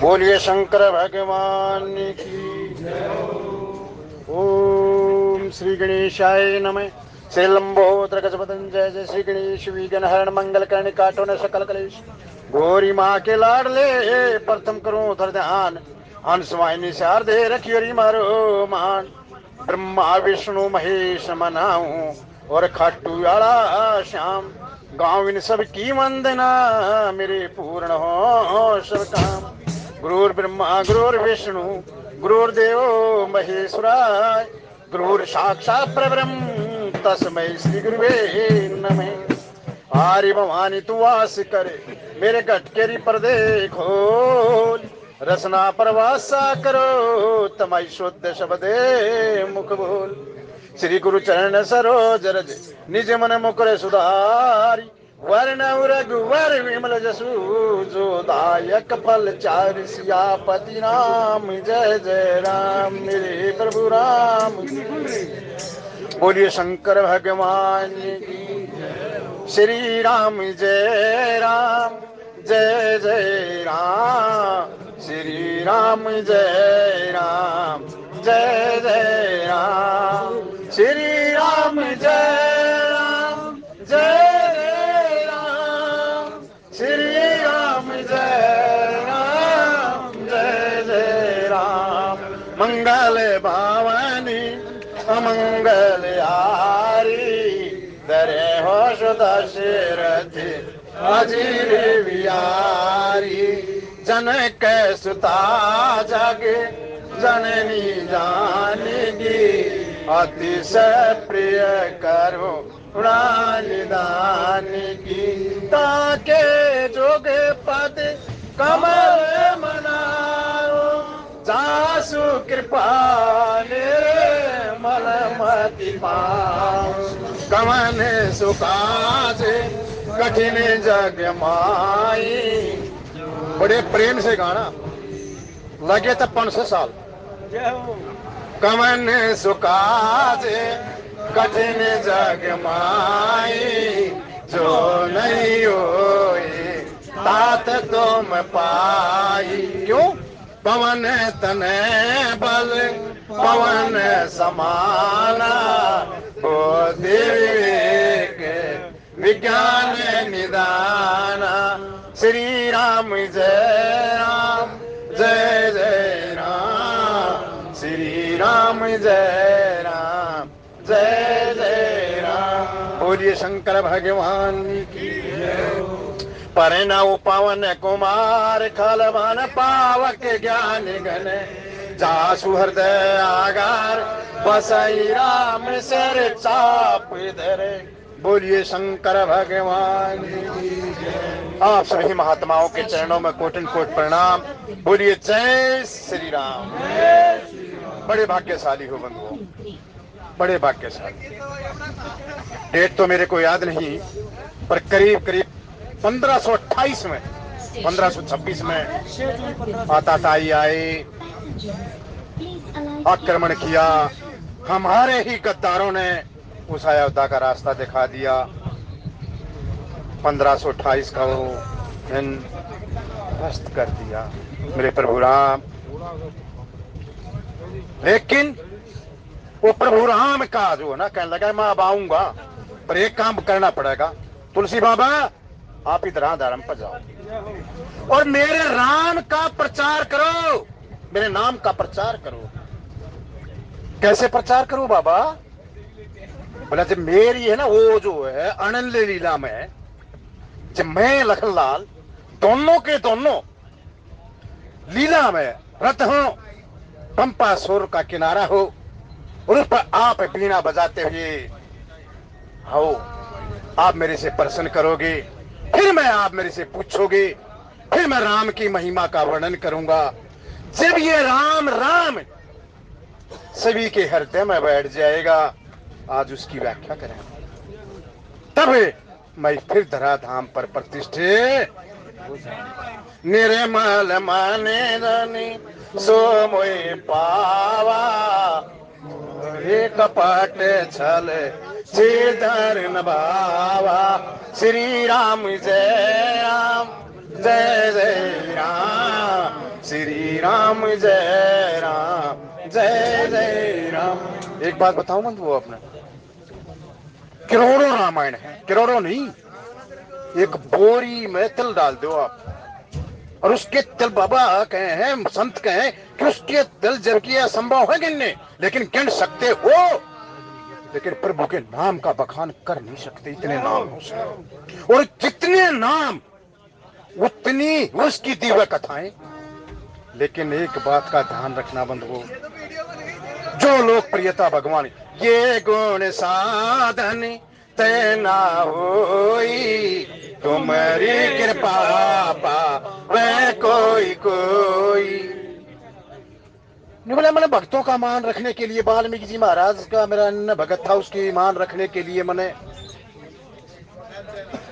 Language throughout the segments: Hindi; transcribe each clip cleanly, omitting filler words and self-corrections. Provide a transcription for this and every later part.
बोलिए शंकर भगवान की। ओम श्री गणेशाय नमः। श्री लंबोदर गजपतन जय जय श्री गणेश विघ्न हरण मंगल करने काटो न सकल कलेश। गौरी माँ के लाडले प्रथम करो धर ध्यान। हंस वाहिनी शारदे रखियो मारो मान। ब्रह्मा विष्णु महेश मनाऊं और खाटू वाला श्याम। गाँव इन सब की वंदना मेरे पूर्ण हो सब काम। गुरुर् ब्रह्मा गुरुर्विष्णु गुरुर्देवो महेश्वराय। गुरुर् साक्षात् परब्रह्म तस्मै श्री गुरुवे नमः। आर्य भवानी तू वास करे मेरे गटकेरी पर्दे खोल। रसना परवासा करो तमाई शुद्ध शब्दे मुख बोल। श्री गुरु चरण सरोज रज निज मन मुकुर सुधारी। वर्ण रघुवर विमल जसु जो दायक फल चार। सियापति राम जय जय राम मेरे प्रभु राम। बोलिए शंकर भगवान की। श्री राम जय राम जय जय राम। श्री राम जय राम जय जय राम। श्री राम जय राम जय जय राम। श्री राम जय राम जय जय राम। मंगल भवानी अमंगल हारी। दरे हो दशरथ अजीर बिहारी। जनक सुता जग जननी जानगी। अतिशय प्रिय करो निदान की। ताके जोग पद कमल मनाओ। जासु कृपा निर्मल मति पाओ। कमन सुकाज कठिन जग माई। बड़े प्रेम से गाना लगे तो 500 साल। कमन सुकाज कठिन जग माई। जो नहीं होए तात तुम पाई। क्यों? पवन तने बल पवन समाना। बुद्धि विवेक विज्ञान निदाना। श्री राम जय राम जय जय राम। श्री राम जय राम जय जय राम। बोलिए शंकर भगवान की। परिणव पवन कुमार खलवन पावक ज्ञान गण। जासु हृदय आगार बसई राम सिर चाप धरे। बोलिए शंकर भगवान की। आप सभी महात्माओं के चरणों में कोटन कोट प्रणाम। बोलिए जय श्री राम। बड़े भाग्यशाली हो बंधुओं, बड़े भाग्यशाली। डेट तो मेरे को याद नहीं, पर करीब करीब 1528 में 1526 में आताताई आए, आक्रमण किया। हमारे ही गद्दारों ने उस अयोध्या का रास्ता दिखा दिया। 1528 का वो दिन ध्वस्त कर दिया मेरे प्रभु राम। लेकिन वो प्रभु राम का जो है ना, कहने लगा मैं अब आऊंगा, पर एक काम करना पड़ेगा। तुलसी बाबा आप इधर धर्म पर जाओ और मेरे राम का प्रचार करो, मेरे नाम का प्रचार करो। कैसे प्रचार करो बाबा? बोला जब मेरी है ना वो जो है अनंत लीला में, जब मैं लखनलाल दोनों के दोनों लीला में रत हो, पंपा सुर का किनारा हो और उस पर आप बीना बजाते हुए हो, आप मेरे से प्रसन्न करोगे, फिर मैं आप मेरे से पूछोगे, फिर मैं राम की महिमा का वर्णन करूंगा। जब ये राम राम सभी के हृदय में बैठ जाएगा, आज उसकी व्याख्या करें, तब मैं फिर धराधाम पर प्रतिष्ठित हो जाऊंगा। निर्मल माने जाने सो मोए पावा। रे कपट छल श्रीधर नभावा। श्री राम जय राम, जय जय राम। श्री राम जय राम, जय जय राम। एक बात बताऊं बंधु, वो अपने करोड़ों रामायण है, करोड़ों नहीं, एक बोरी में तिल डाल दो आप, और उसके तिल, बाबा कहे हैं, संत कहे हैं कि उसके तिल जबकि असंभव है गिनने, लेकिन गिन सकते हो, लेकिन प्रभु के नाम का बखान कर नहीं सकते, इतने नाम हो सकते, और जितने नाम उतनी उसकी दिव्य कथाएं। लेकिन एक बात का ध्यान रखना बंधुओं, जो लोकप्रियता भगवान, ये गुण साधन तेना होई, तुम्हारी कृपा पा वह कोई कोई। बोला मैंने भक्तों का मान रखने के लिए, वाल्मीकि जी महाराज का मेरा अन्य भगत था, उसकी मान रखने के लिए मैंने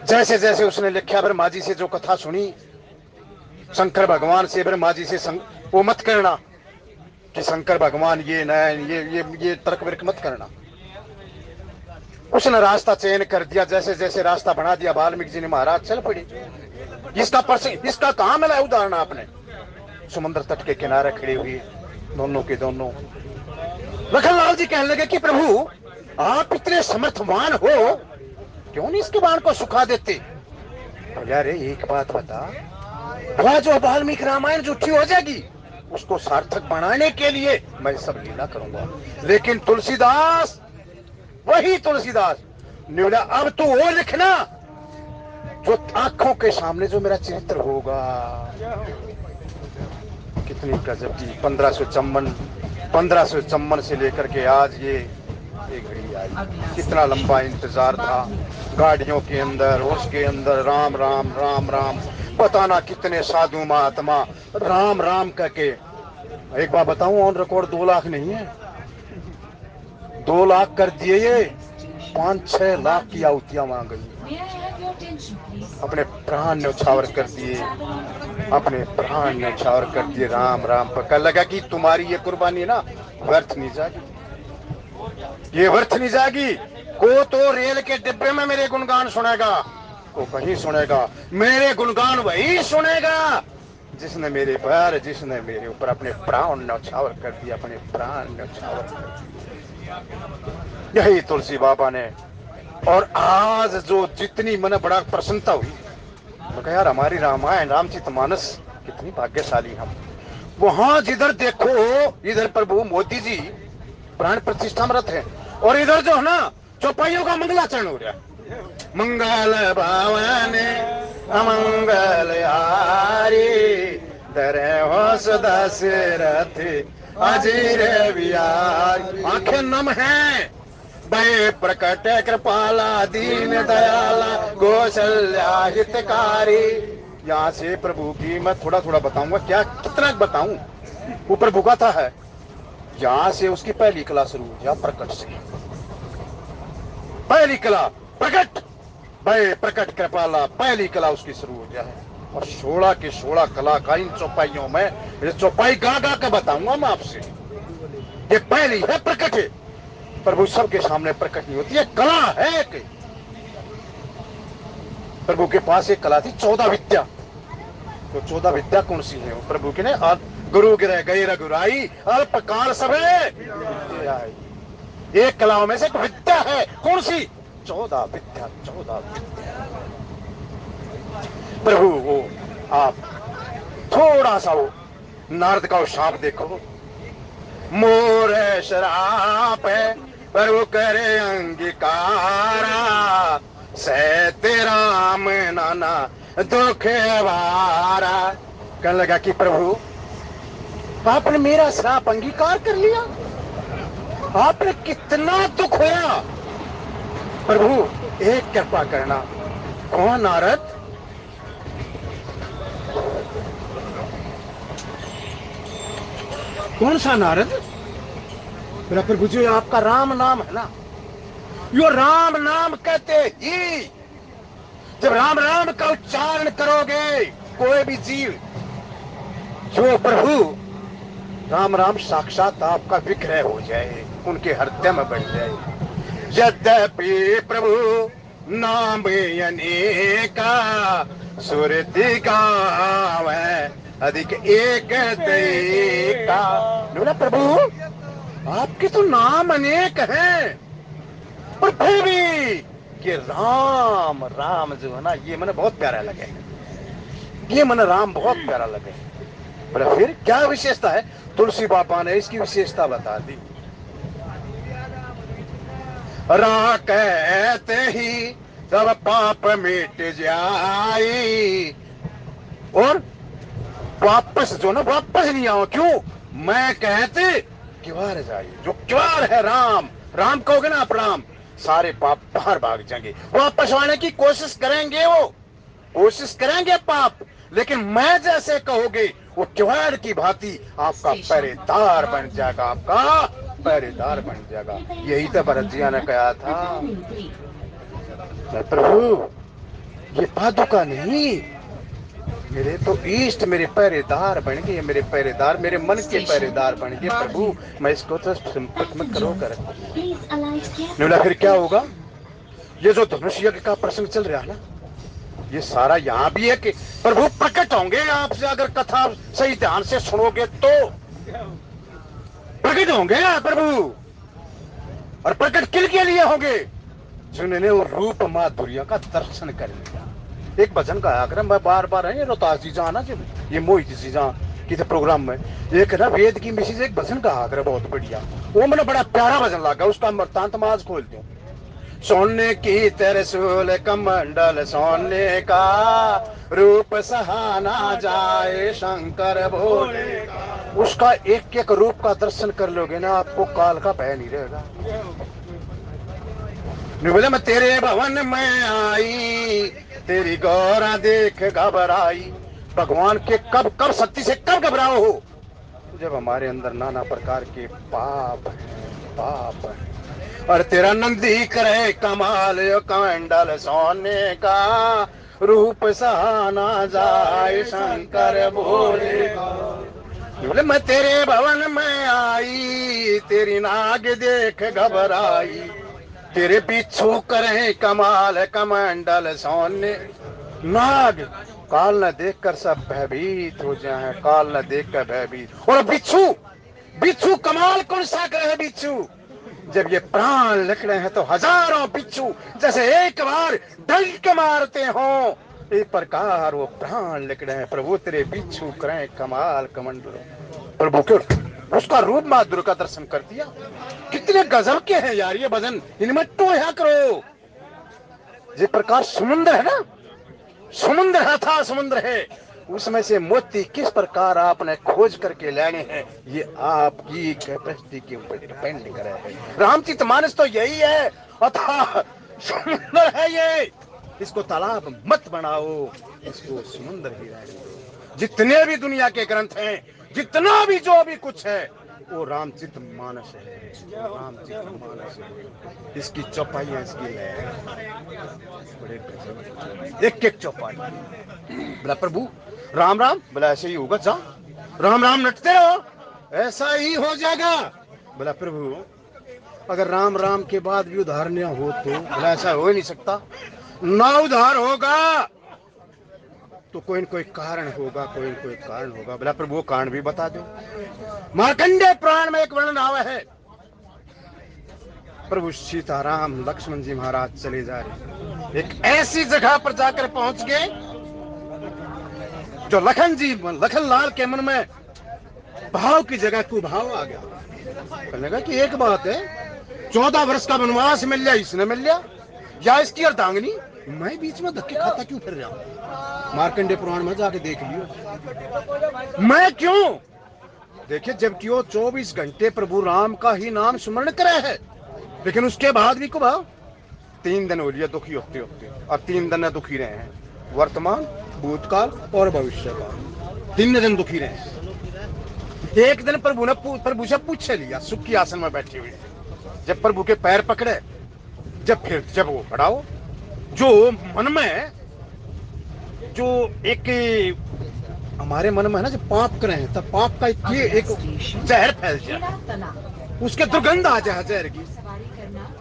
जैसे जैसे उसने लिखा, ब्रह्मा जी से जो कथा सुनी, शंकर भगवान से, ब्रह्मा जी से वो मत करना कि शंकर भगवान ये न, ये तर्क विर्क मत करना। उसने रास्ता चयन कर दिया, जैसे जैसे रास्ता बना दिया, वाल्मीकि जी ने महाराज चल पड़ी। इसका कहां मिला उदाहरण आपने? समुद्र तट के किनारे खड़े हुए दोनों के दोनों। लखनलाल जी कहने लगे कि प्रभु आप इतने समर्थवान हो, क्यों नहीं इसके बाण को सुखा देते? यार एक बात बता, वह जो वाल्मीकि रामायण झूठी हो जाएगी, उसको सार्थक बनाने के लिए मैं सब लीला करूंगा। लेकिन तुलसीदास, वही तुलसीदास ने बोला अब तू वो लिखना जो आंखों के सामने जो मेरा चरित्र होगा। कितनी गजब की 1554 से लेकर के आज ये एक घड़ी आई, कितना लंबा इंतजार था, गाड़ियों के अंदर, उसके अंदर राम राम राम राम, पता ना कितने साधु महात्मा राम राम करके। एक बार बताऊं, ऑन रिकॉर्ड 2 लाख नहीं है, 2 लाख कर दिए, ये 5-6 लाख की आहुतियां मांग गई, अपने प्राण न्यौछावर कर दिए, अपने प्राण न्यौछावर कर दिए राम राम पर। कल लगा कि तुम्हारी ये कुर्बानी ना व्यर्थ नहीं जाएगी, ये व्यर्थ नहीं जाएगी। को तो रेल के डिब्बे में मेरे गुणगान सुनेगा, को कहीं सुनेगा, मेरे गुणगान वही सुनेगा जिसने मेरे पर, जिसने मेरे ऊपर अपने प्राण न्यौछावर कर दिया, अपने प्राण न्यौछावर कर दिया। यही तुलसी बाबा ने। और आज जो जितनी मन बड़ा प्रसन्नता हुई, तो कहा यार हमारी रामायण रामचरितमानस कितनी भाग्यशाली हम। वहां जिधर देखो इधर प्रभु मोदी जी प्राण प्रतिष्ठा में है, और इधर जो है ना चौपाइयों का मंगलाचरण हो रहा है। मंगल भवन अमंगल हारी, दरे हो सदा दशरथ अजीर बिहारी। आंखें नम हैं, भय प्रकट कृपाला दीन दयाला कौशल्या हितकारी। यहाँ से प्रभु की मैं थोड़ा थोड़ा बताऊंगा, क्या कितना बताऊं। वो प्रभु का था है, यहाँ से उसकी पहली कला शुरू हो गया, प्रकट से। पहली कला प्रकट, भय प्रकट कृपाला, पहली कला उसकी शुरू हो गया है। और 16 की 16 कला का इन चौपाइयों में, ये चौपाई गा गा के बताऊंगा मैं आपसे। ये पहली है, प्रकट है। प्रभु सबके सामने प्रकट नहीं होती है, कला है कि प्रभु के पास एक कला थी 14 विद्या। तो 14 विद्या कौन सी है? प्रभु के ने गुरु गिरह गई रघुराई, अल्पकाल सबे। एक कलाओं में से एक विद्या है, कौन सी? 14 विद्या, 14 विद्या। प्रभु वो आप थोड़ा सा वो नारद का शाप देखो, मोर शराप है प्रभु करे अंगीकारा, सहते राम नाना दुख वारा। कहने लगा कि प्रभु आपने मेरा श्राप अंगीकार कर लिया, आपने कितना दुख होया। प्रभु एक कृपा करना। कौन नारद? कौन सा नारद? मेरा प्रभु जी आपका राम नाम है ना, यो राम नाम कहते ही जब राम राम का उच्चारण करोगे कोई भी जीव, जो प्रभु राम राम साक्षात आपका विग्रह हो जाए, उनके हृदय में बढ़ जाए। यद्यपि प्रभु नाम अनेका सुरति गावे अधिक एक का। बोला प्रभु आपके तो नाम अनेक हैं, पर फिर भी ये राम राम जो है ना, ये मैंने बहुत प्यारा लगे, ये मैंने राम बहुत प्यारा लगे। बोला फिर क्या विशेषता है? तुलसी बाबा ने इसकी विशेषता बता दी। रा कहते ही सब पाप मिट जाई, और वापस जो ना वापस नहीं आओ। क्यों? मैं कहते क्यों जाइए, जो क्यों है राम, राम कहोगे ना प्रणाम, सारे पाप बाहर भाग जाएंगे। वापस आने की कोशिश करेंगे, वो कोशिश करेंगे पाप, लेकिन मैं जैसे कहोगे वो क्यों की भांति आपका पहरेदार बन जाएगा, आपका पहरेदार बन जाएगा। यही तो भरत जिया ने कहा था, प्रभु ये पादुका नहीं, मेरे तो इष्ट मेरे पहरेदार बन गए, मेरे पहरेदार मेरे मन के पहरेदार बन गए। प्रभु मैं इसको तो संपर्क में करो कर। बोला फिर क्या होगा? ये जो धनुष यज्ञ का प्रसंग चल रहा है ना, ये सारा यहाँ भी है कि प्रभु प्रकट होंगे आपसे, अगर कथा सही ध्यान से सुनोगे तो प्रकट होंगे प्रभु। और प्रकट किल के लिए होंगे? जिन्होंने वो रूप माधुर्य का दर्शन कर लिया। एक भजन का आग्रह मैं बार बार है, रोहतास जी जाना जो ये मोहित जी जा कि प्रोग्राम में एक ना वेद की मिसी से एक भजन का आग्रह बहुत बढ़िया, वो मैंने बड़ा प्यारा भजन लगा, उसका वृतांत मैं आज खोल दूं। सोने की त्रिशूल कमंडल सोने का, रूप सहाना जाए शंकर भोले का। उसका एक एक रूप का दर्शन कर लोगे ना, आपको काल का भय नहीं रहेगा। बोले मैं तेरे भवन में आई, तेरी गौरा देख घबराई। भगवान के कब कब शक्ति से कब घबराओ हो? जब हमारे अंदर नाना प्रकार के पाप है। और तेरा नंदी करे कमाल कमंडल सोने का, रूप सहाना जाए शंकर भोले का। बोले मैं तेरे भवन में आई, तेरी नाग देख घबराई। तेरे बिच्छू करे कमाल कमंडल सोने। नाग काल न देखकर सब भयभीत हो जाए, काल न देखकर भयभीत। और बिच्छू कमाल कौन सा करे बिच्छू? जब ये प्राण लिख रहे हैं तो हजारों बिच्छू जैसे एक बार डंक मारते हो, एक प्रकार वो प्राण लिख रहे हैं। प्रभु तेरे बिच्छू करें कमाल कमंडल। प्रभु क्यों उसका रूप माधुर्य का दर्शन कर दिया। कितने गजब के हैं यार ये भजन, इनमें तो यहाँ करो। जिस प्रकार समुद्र है ना, समुद्र है था समुद्र है, उसमें से मोती किस प्रकार आपने खोज करके लाने हैं, ये आपकी कैपेसिटी के ऊपर डिपेंड करे है। रामचरितमानस तो यही है, अथाह समुद्र है ये, इसको तालाब मत बनाओ, इसको समुद्र ही रहने दो। जितने भी दुनिया के ग्रंथ हैं, जितना भी जो भी कुछ है, वो रामचरितमानस है, रामचरितमानस है। इसकी चौपाई है, इसकी बड़े एक एक चौपाई। बोला प्रभु राम राम, बोला ऐसे ही होगा, जा राम राम नटते रहो, ऐसा ही हो जाएगा। बोला प्रभु अगर राम राम के बाद भी उद्धार न हो तो? बोला ऐसा हो ही नहीं सकता, ना उद्धार होगा तो कोई न कोई कारण होगा, कोई न कोई कारण होगा। बोला प्रभु वो कारण भी बता दो। मार्कंडेय पुराण में एक वर्णन आवा है, प्रभु सीताराम लक्ष्मण जी महाराज चले जा रहे, एक ऐसी जगह पर जाकर पहुंच गए जो लखन लाल के मन में भाव की जगह कुभाव आ गया। कहने लगा कि एक बात है, 14 वर्ष का वनवास मिल लिया, इसने मिल लिया, या इसकी अर्धांगिनी, मैं बीच में धक्के खाता क्यों फिर रहा हूं? मार्कंडेय पुराण में जाके देख लियो, मैं क्यों? देखिए जबकि वो 24 घंटे प्रभु राम का ही नाम स्मरण करे है, लेकिन उसके बाद भी कुभाव। 3 दिन हो लिया दुखी होते होते, और 3 दिन दुखी रहे हैं, वर्तमान भूतकाल और भविष्य का, 3 दिन दुखी रहे। एक दिन प्रभु ने प्रभु से पूछ लिया, सुख की आसन में बैठे हुए, जब प्रभु के पैर पकड़े, जब वो बढ़ाओ, जो मन में जो एक हमारे मन में है ना, जो पाप करें तब पाप का एक जहर फैल जाए, उसके दुर्गंध आ जाए जहर की,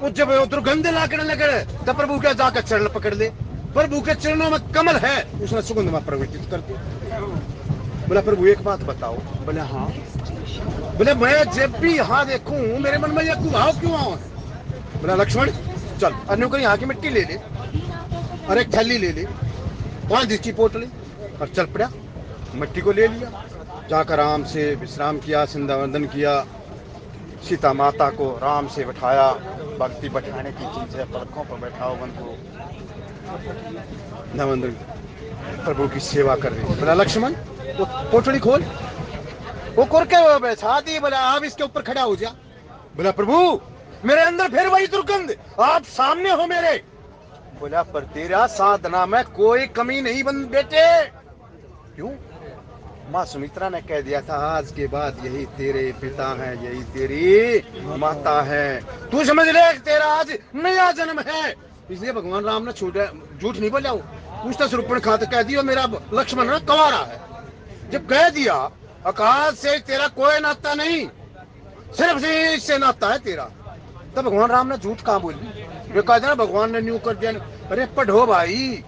वो जब दुर्गंध लागने लगे तब प्रभु के जाकर चरण पकड़ ले, प्रभु के चरणों में कमल है, उसने सुगंध में प्रवर्तित कर दिया। बोला प्रभु एक बात बताओ। बोले हाँ। बोले मैं जब भी यहाँ देखूं मेरे मन में यह कुभाव क्यों आओ है? बोला लक्ष्मण चल अन्यों को यहाँ की मिट्टी ले ले और एक थैली ले ले, 5 दिन की पोटली, और चल पड़ा। मिट्टी को ले लिया, जाकर आराम से विश्राम किया, संध्यावंदन किया, सीता माता को आराम से बैठाया। भक्ति बैठाने की चीज है, पलकों पर बैठाओ बंधु, नवंदन प्रभु की सेवा कर रही। बोला लक्ष्मण वो पोटली खोल, वो खोल के बैठा दी। बोला आप इसके ऊपर खड़ा हो जा। बोला प्रभु मेरे अंदर फिर वही दुर्गंध, आप सामने हो मेरे। बोला पर तेरा साधना में कोई कमी नहीं बन बेटे। क्यों? माँ सुमित्रा ने कह दिया था आज के बाद यही तेरे पिता हैं, यही तेरी माता है, तू समझ ले तेरा आज नया जन्म है। इसलिए भगवान राम ने झूठ नहीं बोला, पूछता स्वरूपण खाते कह दिया मेरा लक्ष्मण ना कंवारा है। जब कह दिया आकाश से तेरा कोई नाता नहीं, सिर्फ से नाता है तेरा, तब भगवान राम ने झूठ कहाँ बोली? ये कहा था ना भगवान ने न्यू कर दिया। अरे पढ़ो भाई,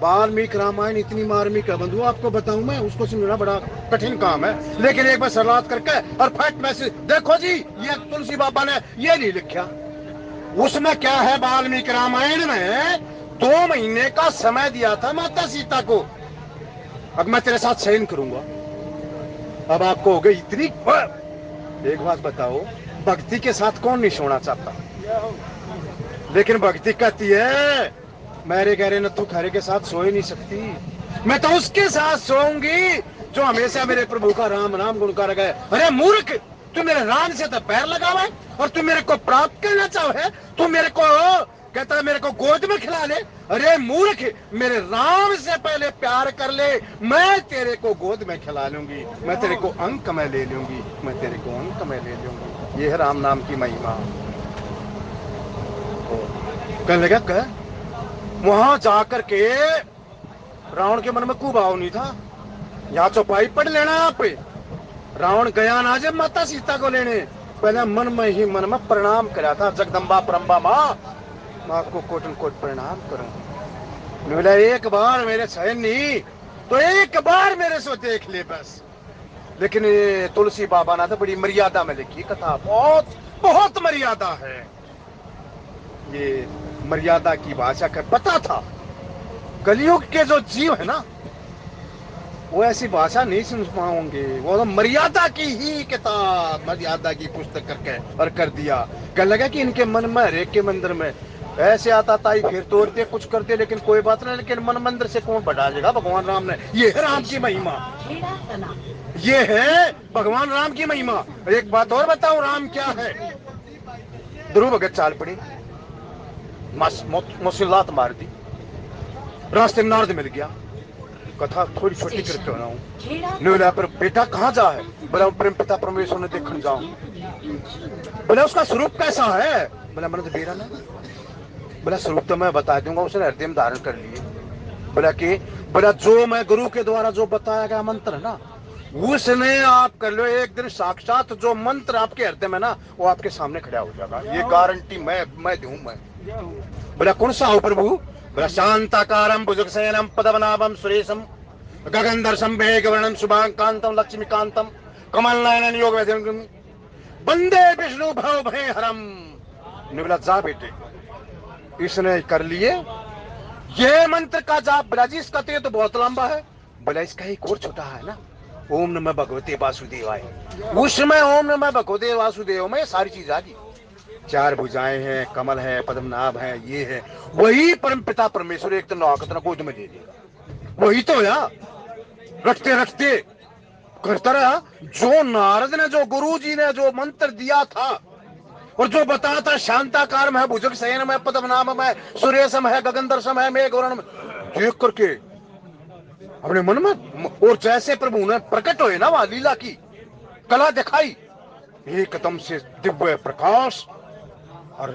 वाल्मीकि रामायण इतनी मार्मिक है बंधु, आपको बताऊं मैं, उसको समझना बड़ा कठिन काम है। लेकिन एक बार सलाद करके और फट मैसेज देखो जी, ये तुलसी बाबा ने ये नहीं लिखा। उसमें क्या है? वाल्मीकि रामायण में 2 महीने का समय दिया था माता सीता को, अब मैं तेरे साथ शयन करूंगा। अब आपको हो गई इतनी। एक बात बताओ, भक्ति के साथ कौन नहीं सोना चाहता? लेकिन भक्ति कहती है मेरे गहरे न तू खरे के साथ सो ही नहीं सकती, मैं तो उसके साथ सोऊंगी जो हमेशा मेरे प्रभु का राम राम गुण कर गए। अरे मूर्ख, तू मेरे राम से तो पैर लगावा है और तू मेरे को प्राप्त करना चाहे, तू मेरे को कहता है मेरे को गोद में खिला ले। अरे मूर्ख, मेरे राम से पहले प्यार कर ले, मैं तेरे को गोद में खिला लूंगी, मैं तेरे को अंक में ले लूंगी, मैं तेरे को अंक में ले लूंगी। ये है राम नाम की महिमा। कहने लगा कह वहां जाकर के रावण के मन में कुभाव नहीं था, यहाँ चौपाई पढ़ लेना आप। रावण गया ना जब माता सीता को लेने, पहले मन में ही मन में प्रणाम करा था, जगदम्बा परम्बा माँ, मैं आपको कोटन कोट प्रणाम करूं। बोला एक बार मेरे शयन नहीं तो एक बार मेरे से देख ले बस। लेकिन तुलसी बाबा ने तो बड़ी मर्यादा में लिखी कथा, बहुत बहुत मर्यादा है। ये मर्यादा की भाषा का पता था, कलयुग के जो जीव है ना वो ऐसी भाषा नहीं सुन पाओगे, वो तो मर्यादा की ही किताब, मर्यादा की पुस्तक करके और कर दिया। कह लगा कि इनके मन में हरेक के मंदिर में ऐसे आता ताई फिर तोड़ते कुछ करते, लेकिन कोई बात नहीं, लेकिन मन मंदिर से कौन बढ़ा देगा? भगवान राम ने, ये है राम की महिमा, ये है भगवान राम की महिमा। एक बात और बताऊं राम क्या है? ध्रुव भगत चाल पड़ी, मुसीलात मार दी, रास्ते में नारद मिल गया, कथा थोड़ी छोटी करके बनाऊं। पर बेटा कहाँ जा है? बोला प्रेम पिता परमेश्वर ने देखने जाऊं। बोला उसका स्वरूप कैसा है? बोला मन तो बेरा ना। बोला स्वरूप तो मैं बता दूंगा, उसने हृदय में धारण कर लिए। बोला जो मैं गुरु के द्वारा जो बताया गया मंत्र है ना, उसने आप कर लो, एक दिन साक्षात जो मंत्र आपके हृदय में ना वो आपके सामने खड़ा हो जाएगा, ये गारंटी मैं दूं मैं। बोला कौन सा हो प्रभु? बोला शांताकारम भुजगशयनम पद्मनाभम सुरेशम गगनदर्शम मेघवर्णम शुभाकांतम लक्ष्मीकांतम कमलनयनम योग वंदे विष्णु भव भय हरम। बोला जा बेटे, इसने कर लिए ये मंत्र का जाप। बोला जी इसका तो बहुत लंबा है। बोला इसका एक और छोटा है ना, ओम नमः भगवते वासुदेवाय, उसमें ओम नमः भगवते वासुदेव में सारी चीज आ गई। 4 भुजाएं हैं, कमल है, पद्मनाभ है, ये है वही परम पिता परमेश्वर एक दिन आकतना गोद में दे देगा। वही तो यार रखते रखते करता रहा जो नारद ने, जो गुरु जी ने जो मंत्र दिया था और जो बताया था, शांताकार में है, भुजग शयन में, पद्मनाभ में, सुरेशम है, गगनदर्शम है, मेघवर्णम, देख करके अपने मन में, और जैसे प्रभु ने प्रकट हुए ना वहां लीला की कला दिखाई, एकदम से दिव्य प्रकाश, और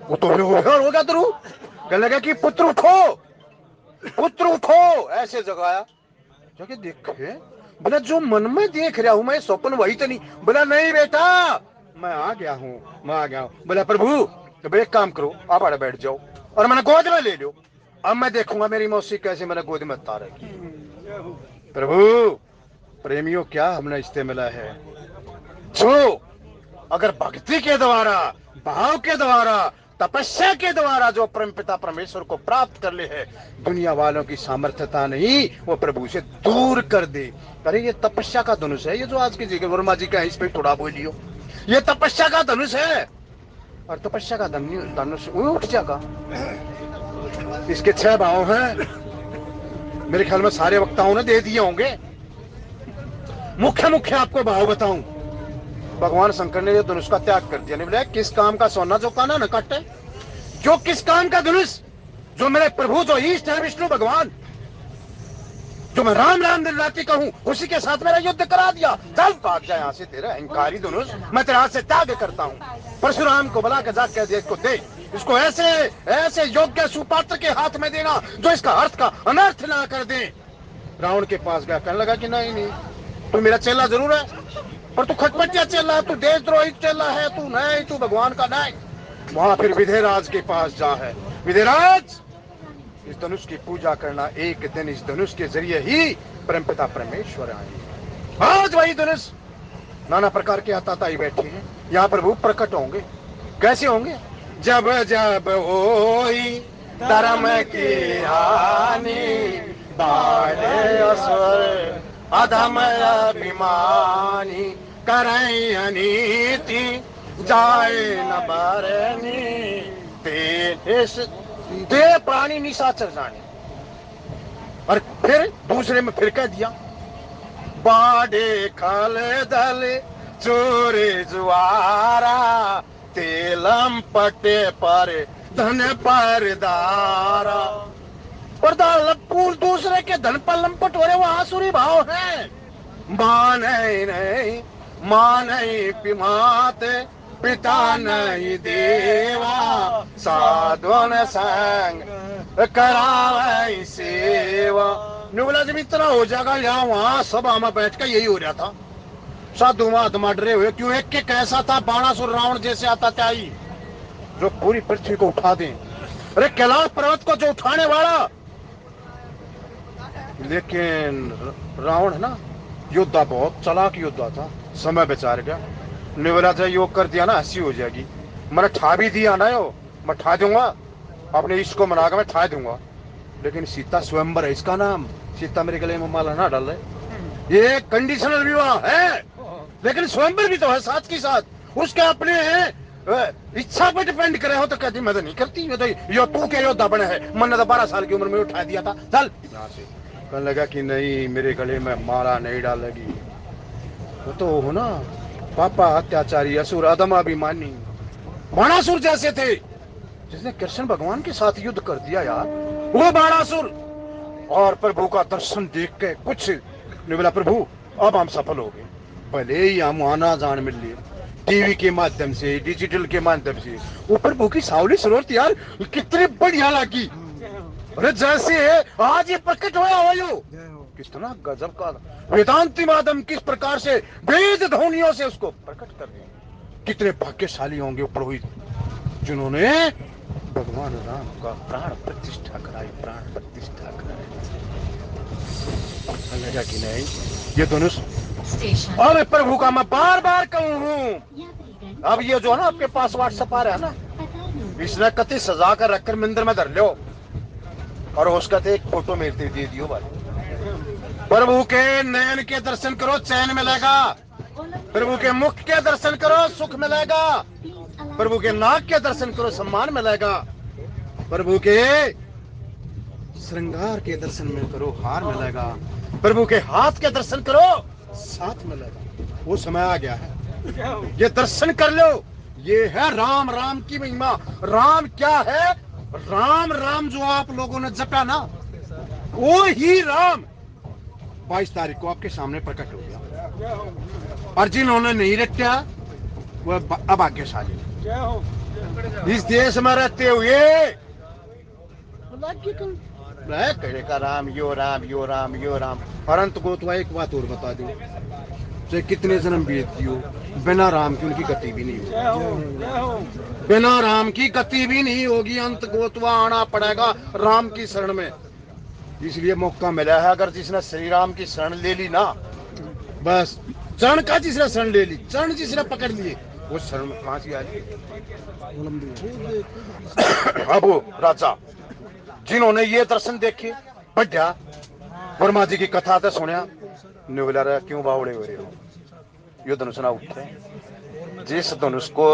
वो तो हो गया ध्रुव। कहने लगा कि पुत्र उठो, पुत्र उठो, ऐसे जगाया जाके देखे। बोला जो मन में देख रहा हूं मैं स्वप्न वही तो नहीं? बोला नहीं बेटा मैं आ गया हूं, मैं आ गया हूं। बोला प्रभु तो एक काम करो, आप आड़े बैठ जाओ और मैंने गोद में ले लो। अब मैं देखूंगा मेरी मौसी कैसे मैंने गोद में तारेगी। प्रभु प्रेमियों, क्या हमने रिश्ते मिला है जो अगर भक्ति के द्वारा, भाव के द्वारा, तपस्या के द्वारा जो परमपिता परमेश्वर को प्राप्त कर ले है, दुनिया वालों की सामर्थ्यता नहीं वो प्रभु से दूर कर दे। अरे ये तपस्या का धनुष है, ये जो आज की जी के वर्मा जी का इस पे थोड़ा बोलियो, ये तपस्या का धनुष है। और तपस्या का धनुष उठ जाएगा। इसके 6 भाव हैं, मेरे ख्याल में सारे वक्ताओं ने दे दिए होंगे। मुख्य मुख्य आपको भाव बताऊं। भगवान शंकर ने जो धनुष का त्याग कर दिया, नहीं बोले किस काम का सोना जो काना न काटे, जो किस काम का धनुष, जो मेरे प्रभु जो ईष्ट है विष्णु भगवान, जो मैं राम राम दिन रात्रि कहूं, उसी के साथ मेरा युद्ध करा दिया। चल भाग जा यहाँ से, तेरा अहंकारी धनुष मैं तेरे हाथ से त्याग करता हूं। परशुराम को बुला के जा कह दिया इसको दे, इसको ऐसे ऐसे योग्य सुपात्र के हाथ में देना जो इसका अर्थ का अनर्थ ना कर दे। रावण के पास गया, कहने लगा कि नहीं नहीं, तू मेरा चेला जरूर है पर तू खटपटिया चेला है, तू देशद्रोही चेला है, तू नहीं, तू भगवान का नहीं। वहां फिर विधेयराज के पास जा है, विधेयराज इस धनुष की पूजा करना, एक दिन इस धनुष के जरिए ही परमपिता परमेश्वर आएंगे। आज वही धनुष नाना प्रकार के आताताई बैठे हैं, यहाँ प्रभु प्रकट होंगे। कैसे होंगे? जब जब होई धर्म की हानि, बाढ़े असुर अधम अभिमानी, करें अनीति जाए न बरनी, दे प्राणी निशाचर जाने। और फिर दूसरे में फिर कह दिया, बाडे खल दल चोरे जुआरा, तेलम पटे पर धन पर दारा। और दूसरे के धन पर लंपट हो रहे, वो आसुरी भाव है। माने नहीं माने पिमात, पिता नहीं देवा, साधुन संग करावे सेवा। बोला जब इतना हो जाएगा, यहाँ वहां सभा में बैठ कर यही हो रहा था। साधु महात्मा डरे हुए, क्यों? एक के कैसा था, बाणासुर रावण जैसे आता त्याई, जो पूरी पृथ्वी को उठा दे। अरे कैलाश पर्वत को जो उठाने वाला। लेकिन रावण है ना, योद्धा, बहुत चालाक योद्धा था, समय बेचार गया। बोला था योग कर दिया ना हंसी हो जाएगी, मैंने ठा भी दिया ना, यो मैं ठा दूंगा, अपने इश्क को मना कर मैं ठा दूंगा। लेकिन सीता स्वयंवर है इसका नाम, सीता मेरे गले में माला ना डाल, ये कंडीशनल विवाह है, लेकिन स्वयंवर भी तो है साथ के साथ। उसके अपने इच्छा पे डिपेंड करे हो तो कहती मैं तो नहीं करती, ये तो यो तू के योद्धा बने है, मैंने तो 12 साल की उम्र में उठा दिया था, चल यहाँ से। कहने लगा कि नहीं, मेरे गले में माला नहीं डालेगी। वो तो हो ना पापा अत्याचारी, असुर, अधमाभिमानी, बाणासुर जैसे थे, जिसने कृष्ण भगवान के साथ युद्ध कर दिया यार, वो बाणासुर। और प्रभु का दर्शन देख के कुछ ने बोला, प्रभु अब हम सफल हो गए, भले ही हम आना जान मिल लिए टीवी के माध्यम से, डिजिटल के माध्यम से। वो प्रभु की सावली सूरत यार कितनी बढ़िया लगी। अरे जैसे आज ये प्रकट हुआ हो, कितना गजब का वेदांती माध्यम किस प्रकार से वेद ध्वनियों से उसको प्रकट कर दिया। कितने भाग्यशाली होंगे पुरोहित जिन्होंने भगवान राम का प्राण प्रतिष्ठा कराई, प्राण प्रतिष्ठा कराई। लगा कि नहीं, ये धनुष और प्रभु का मैं बार बार कहूँ। अब ये जो है ना आपके पास व्हाट्सएप आ रहा है ना, इसने कति सजा कर रखकर मंदिर में धर लो और उसका एक फोटो मेरे दे दियो भाई। प्रभु के नयन के दर्शन करो, चैन मिलेगा। प्रभु के मुख के दर्शन करो, सुख मिलेगा। प्रभु के नाक के दर्शन करो, सम्मान मिलेगा। प्रभु के श्रृंगार के दर्शन में करो, हार मिलेगा। प्रभु के हाथ के दर्शन करो, साथ मिलेगा। वो समय आ गया है, ये दर्शन कर लो। ये है राम, राम की महिमा। राम क्या है? राम राम जो आप लोगों ने जपा ना, वो ही राम 22 तारीख को आपके सामने प्रकट हो गया। और जिन्होंने नहीं रखा वो अभाग्यशाली। इस देश में रहते हुए का राम यो राम यो राम यो राम। परंतु को तो एक बात और बता दूं, चाहे कितने जन्म बीतती हो, बिना राम की उनकी गति भी नहीं होगी। बिना राम की गति भी नहीं होगी। अंत गोतवा आना पड़ेगा राम की शरण में। इसलिए मौका मिला है, अगर जिसने श्री राम की शरण ले ली ना, बस चरण का जिसने शरण ले ली, चरण जिसने पकड़ लिए, वो शरण में फांसी आ जाए। अब वो राजा जिन्होंने ये दर्शन देखे, बढ़िया वर्मा जी की कथा तो सुनिया, बोला रहा क्यों बावड़े हो रहे हो, यो धनुष ना उठे। जिस धनुष को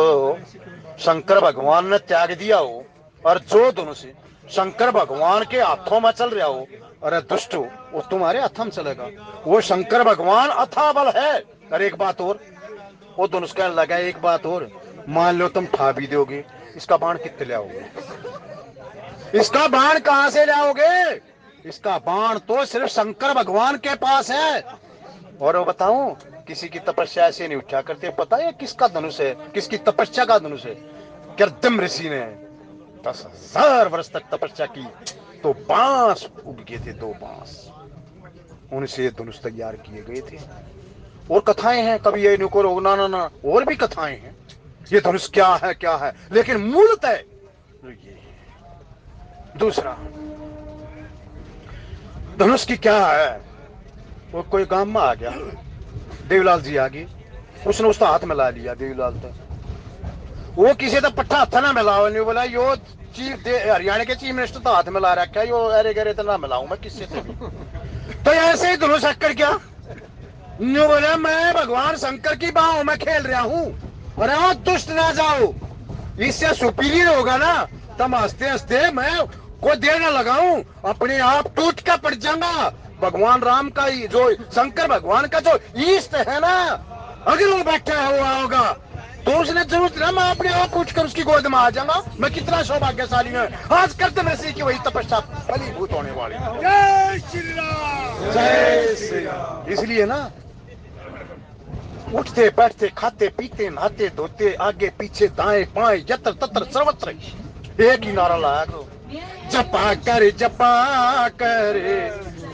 शंकर भगवान ने त्याग दिया हो, और जो धनुष शंकर भगवान के हाथों में चल रहा हो, अरे दुष्ट हो, वो तुम्हारे हाथों में चलेगा। वो शंकर भगवान अथाह बल है। और एक बात और, वो धनुष कहने लगा, एक बात और, मान लो तुम ठा भी दोगे, इसका बाण कितने लाओगे? इसका बाण कहां से लाओगे? इसका बाण तो सिर्फ शंकर भगवान के पास है। और वो बताऊं, किसी की तपस्या ऐसे नहीं उठा करते। पता है किसका धनुष है, किसकी तपस्या का धनुष है? गर्दम ऋषि ने 10,000 वर्ष तक तपस्या की, तो बांस उग गए थे, 2 बांस, उनसे धनुष तैयार किए गए थे। और कथाएं हैं, कभी ये नुको रोगना ना ना, और भी कथाएं हैं ये धनुष क्या है, लेकिन मूलतः ये दूसरा धनुष की क्या है। वो कोई गांव में आ गया, देवीलाल जी आ गए, उसने उसका हाथ मिला लिया। देवीलाल तो वो किसी तो पट्टा हाथ ना मिलाओ, नहीं बोला यो चीफ हरियाणा के चीफ मिनिस्टर तो हाथ मिला रखा है, यो अरे गरे तो ना मिलाऊं मैं किससे से भी। तो ऐसे ही धनुष आकर क्या न्यू बोला, मैं भगवान शंकर की बाहों में खेल रहा हूं। अरे वो दुष्ट ना जाओ, इससे सुपीरियर होगा ना, तब हंसते हंसते मैं को देर ना लगाऊं, अपने आप टूट कर पड़ जाऊंगा। भगवान राम का जो शंकर भगवान का जो ईष्ट है ना, अगर वो बैठा है वो आओगा, तो उसने जरूरत ना, मैं अपने आप उठ कर उसकी गोद में आ जाऊंगा। मैं कितना सौभाग्यशाली हूं, आज करते वैसे की वही तपस्या फलीभूत होने वाली। जय श्री राम, जय श्री राम। इसलिए ना, उठते बैठते खाते पीते नहाते धोते, आगे पीछे दाएं बाएं यत्र तत्र सर्वत्र एक ही नारा लाया करो, जपा कर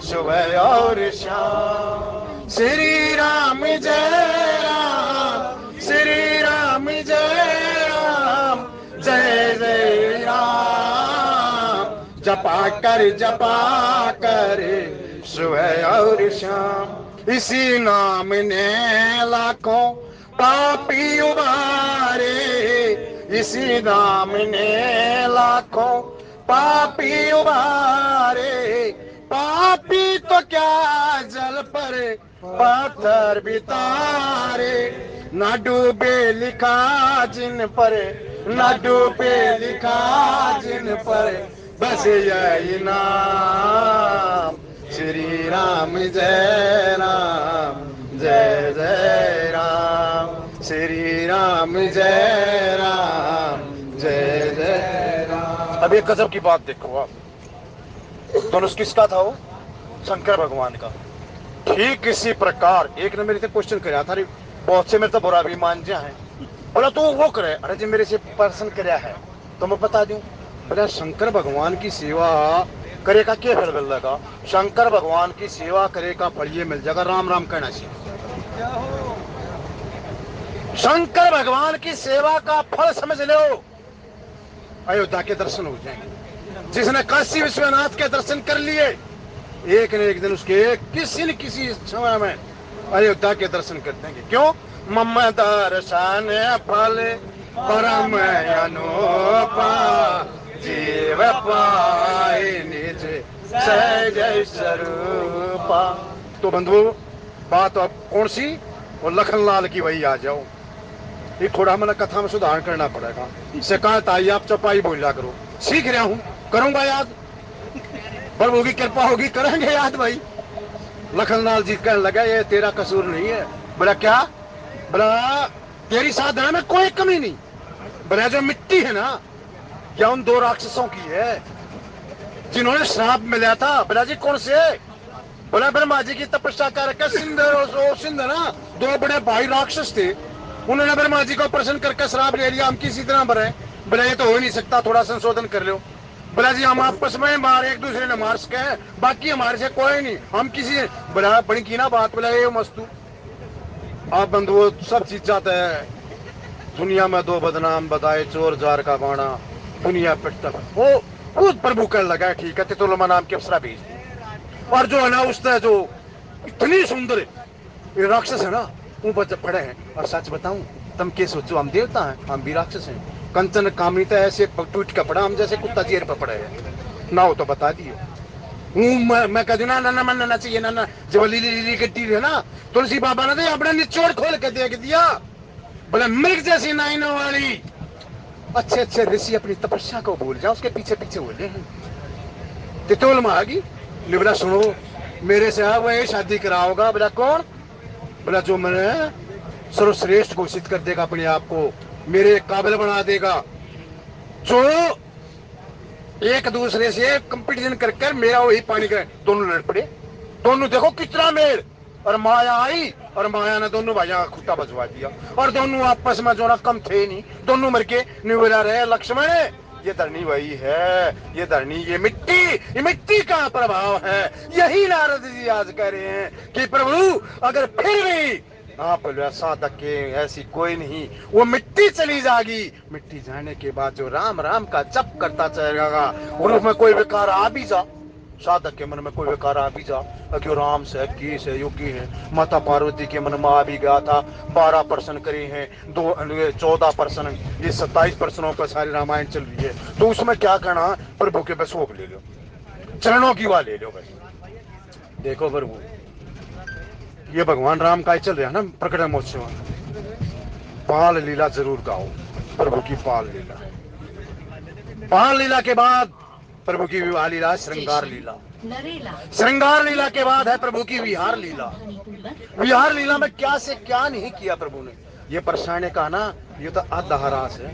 सुबह और शाम, श्री राम जय राम, श्री राम जय राम, जय जय राम। जपा कर सुबह और शाम, इसी नाम ने लाखों पापी उबारे, इसी नाम ने लाखों पापी उबारे। पापी तो क्या जल पर पत्थर बितारे, न डूबे लिखा जिन पर, न डूबे लिखा जिन पर, बस यही नाम श्री राम जय राम, जय जय राम, श्री राम जय राम, जय जय राम। अब एक गजब की बात देखो आप, धनुष किसका था? वो शंकर भगवान का। ठीक इसी प्रकार एक ने मेरे से क्वेश्चन कराया था, बहुत से मेरे तो बुरा भी मान जा है, बोला तू वो करे, अरे जी मेरे से प्रश्न कराया है तो मैं बता दूं। बोला शंकर भगवान की सेवा करेगा क्या फल मिलेगा? शंकर भगवान की सेवा करेगा फल ये मिल जाएगा, राम राम कहना चाहिए। शंकर भगवान की सेवा का फल समझ लो, अयोध्या के दर्शन हो जाएंगे। जिसने काशी विश्वनाथ के दर्शन कर लिए, एक न एक दिन उसके किसी न किसी समय में अयोध्या के दर्शन कर देंगे। क्यों? मम दर्शन फल परम अनुपा, जीव पाए निज सहज स्वरूपा। तो बंधु बात अब कौन सी? वो लखनलाल की वही आ जाओ। ये थोड़ा मैंने कथा में सुधार करना पड़ेगा। शिकायत आई आप चौपाई बोला करो, सीख रहा हूं, करूंगा याद, पर होगी कृपा होगी करेंगे याद भाई। लखनलाल जी कहने लगा ये तेरा कसूर नहीं है। बोला क्या? बोला तेरी साधना में कोई कमी नहीं। बोला जो मिट्टी है ना, क्या उन 2 राक्षसों की है जिन्होंने श्राप मिला था? बोला जी कौन से? बोला ब्रह्मा जी की तपस्या करके सिंध ना 2 बड़े भाई राक्षस थे, उन्होंने ब्रह्मा जी को प्रसन्न करके श्राप ले लिया, हम किसी तरह मरे। बोला ये तो हो नहीं सकता, थोड़ा संशोधन कर लो। बोला जी हम आपस में मार एक दूसरे ने मार सके हैं, बाकी हमारे से कोई नहीं, हम किसी। बोला बड़ी की ना बात। बोला ये मस्तू आप बंधु वो सब चीज चाहते हैं। दुनिया में दो बदनाम बताए, चोर जार का बाणा, दुनिया पिटता वो खुद प्रभु कर लगा ठीक है, तितुलमा नाम की अप्सरा भेज दी। और जो है ना उसने जो इतनी सुंदर ये राक्षस है ना वो बच पड़े हैं। और सच बताऊं, तुम क्या सोचो, हम देवता हैं, हम भी राक्षस हैं। कंचन कामिता ऐसे टूट के पड़ा, हम जैसे कुत्ता जेर पर पड़े हैं ना। हो तो बता दियो। मैं कह दूं ना ना मन ना चाहिए ना जब लीली लीली कट्टी है ना, तुलसी बाबा ने तो अपना निचोड़ खोल के देख दिया। बोले मृग जैसी नाइनों वाली अच्छे अच्छे ऋषि अपनी तपस्या को भूल जाओ, उसके पीछे पीछे बोले हैं। तितोल में आ गई। बोला सुनो, मेरे से वही शादी कराओगा? बोला कौन? बोला जो मैंने सर्वश्रेष्ठ घोषित कर देगा अपने आप को, मेरे काबिल बना देगा, जो एक दूसरे से कंपटीशन कर मेरा वही पानी कर। दोनों लड़ पड़े, दोनों देखो कितना मेल। और माया आई और माया ने दोनों भाइयों का खुट्टा बजवा दिया। और दोनों आपस में जो ना कम थे नहीं, दोनों मर के निवला रहे। लक्ष्मण, ये धरनी वही है, ये धरनी, ये मिट्टी का प्रभाव है। यही नारद जी आज कह रहे हैं कि प्रभु अगर फिर भी आप साधक के ऐसी कोई नहीं, वो मिट्टी चली जाएगी। मिट्टी जाने के बाद जो राम राम का जप करता चलेगा, और उसमें कोई विकार आ भी जा, साधक के मन में कोई विकार आ भी जा, क्यों राम से की से योगी है। माता पार्वती के मन में आ भी गया था। 12 प्रश्न करे हैं, 14 प्रश्न, ये 27 प्रश्नों पर सारी रामायण चल रही है। तो उसमें क्या करना, प्रभु के बस वो ले लो, चरणों की वाह ले लो बस। देखो प्रभु, ये भगवान राम का ही चल रहा है ना प्रकट महोत्सव, बाल लीला जरूर गाओ। प्रभु की बाल लीला, बाल लीला के बाद प्रभु की विवाह लीला, श्रृंगार लीला। श्रृंगार लीला के बाद है प्रभु की विहार लीला। विहार लीला में क्या से क्या नहीं किया प्रभु ने। ये परसाने का ना, ये तो आधा रास है।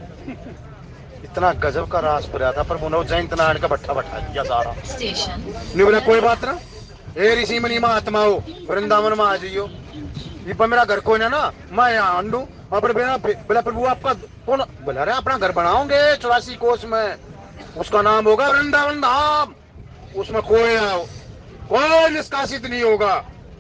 इतना गजब का रास पड़ा था प्रभु ने, जयंत नारायण का भट्ठा बैठा दिया सारा। नहीं बोला कोई बात ना, ए ऋषि मुनि महात्माओं, वृंदावन में आ जाइयो। ये पर मेरा घर कोई ना, मैं यहाँ अंडू। बोला प्रभु आपका कौन? बोला अरे अपना घर बनाओगे 84 कोस में, उसका नाम होगा वृंदावन धाम। उसमें कोई निष्कासित नहीं होगा।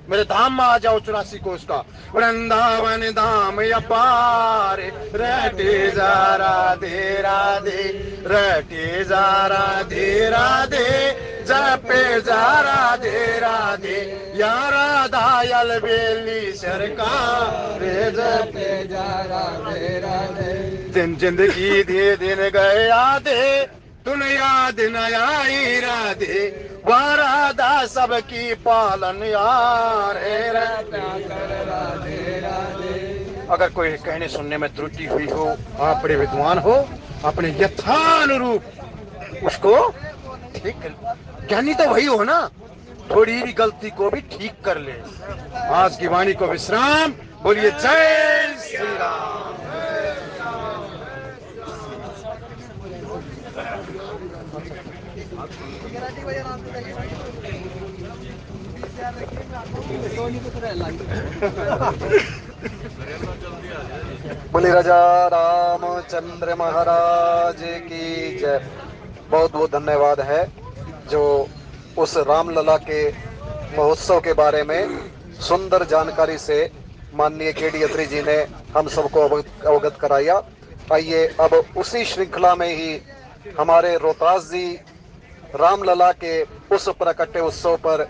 मेरे धाम में आ जाओ 84 कोस का। वृंदावन धाम अपार, रटे जा राधे राधे, रटे जा राधे राधे, जपे जा राधे राधे, या राधा यल बेली सरकार, जपे जा राधे राधे। दिन जिंदगी धे दिन गए आधे, तुन याद न आई राधे, वह राधा सबकी पालन यार है राधे राधे। अगर कोई कहने सुनने में त्रुटि हुई हो, आप बड़े विद्वान हो, अपने यथानुरूप उसको ठीक कर। ज्ञानी तो वही हो ना, थोड़ी भी गलती को भी ठीक कर ले। आज की वाणी को विश्राम। बोलिए जय श्री राम। बोले राजा रामचंद्र महाराज की जय। बहुत बहुत धन्यवाद है जो उस रामलला के महोत्सव के बारे में सुंदर जानकारी से माननीय केडी अत्री जी ने हम सबको अवगत कराया। आइए अब उसी श्रृंखला में ही हमारे रोहतास जी रामलला के उस प्रकटे उत्सव पर